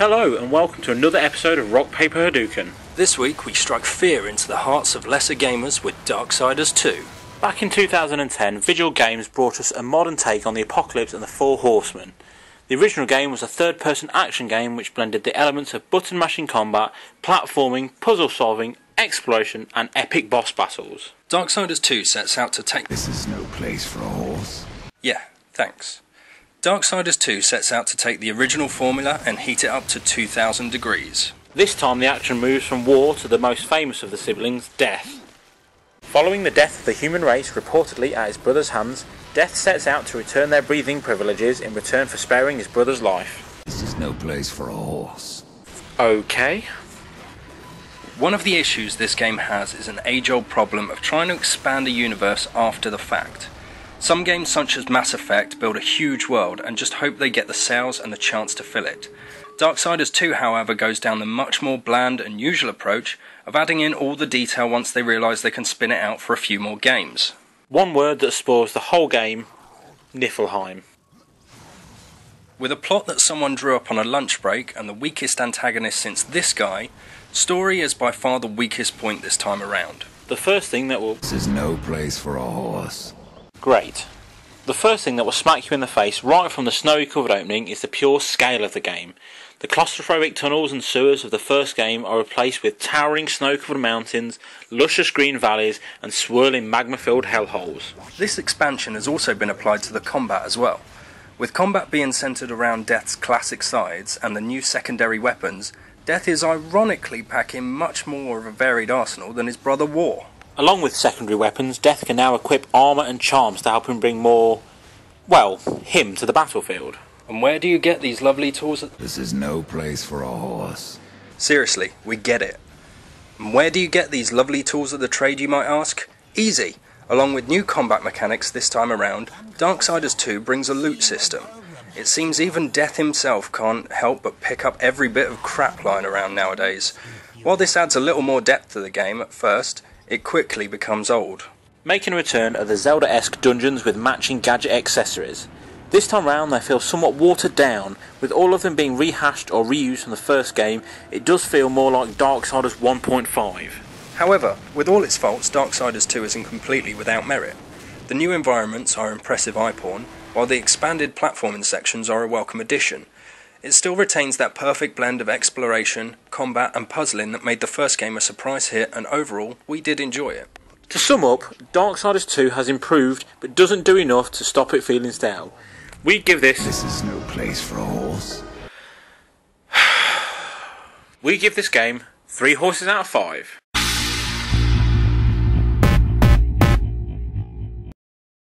Hello and welcome to another episode of Rock Paper Hadouken. This week we strike fear into the hearts of lesser gamers with Darksiders 2. Back in 2010, Vigil Games brought us a modern take on the apocalypse and the Four Horsemen. The original game was a third-person action game which blended the elements of button-mashing combat, platforming, puzzle-solving, exploration and epic boss battles. Darksiders 2 sets out to take... This is no place for a horse. Yeah, thanks. Darksiders 2 sets out to take the original formula and heat it up to 2000 degrees. This time the action moves from war to the most famous of the siblings, death. Following the death of the human race reportedly at his brother's hands, Death sets out to return their breathing privileges in return for sparing his brother's life. This is no place for a horse. Okay. One of the issues this game has is an age-old problem of trying to expand a universe after the fact. Some games such as Mass Effect build a huge world and just hope they get the sales and the chance to fill it. Darksiders 2, however, goes down the much more bland and usual approach of adding in all the detail once they realise they can spin it out for a few more games. One word that spoils the whole game: Niflheim. With a plot that someone drew up on a lunch break and the weakest antagonist since this guy, story is by far the weakest point this time around. The first thing that will... This is no place for a horse. Great. The first thing that will smack you in the face right from the snowy covered opening is the pure scale of the game. The claustrophobic tunnels and sewers of the first game are replaced with towering snow-covered mountains, luscious green valleys and swirling magma-filled hellholes. This expansion has also been applied to the combat as well. With combat being centred around Death's classic sides and the new secondary weapons, Death is ironically packing much more of a varied arsenal than his brother War. Along with secondary weapons, Death can now equip armour and charms to help him bring more, well, him to the battlefield. And where do you get these lovely tools? This is no place for a horse. Seriously, we get it. And where do you get these lovely tools of the trade, you might ask? Easy! Along with new combat mechanics this time around, Darksiders 2 brings a loot system. It seems even Death himself can't help but pick up every bit of crap lying around nowadays. While this adds a little more depth to the game at first, it quickly becomes old. Making a return are the Zelda-esque dungeons with matching gadget accessories. This time round they feel somewhat watered down, with all of them being rehashed or reused from the first game. It does feel more like Darksiders 1.5. However, with all its faults, Darksiders 2 isn't completely without merit. The new environments are impressive eye porn, while the expanded platforming sections are a welcome addition. It still retains that perfect blend of exploration, combat and puzzling that made the first game a surprise hit, and overall, we did enjoy it. To sum up, Darksiders 2 has improved, but doesn't do enough to stop it feeling stale. We give this... This is no place for a horse. We give this game 3 horses out of 5.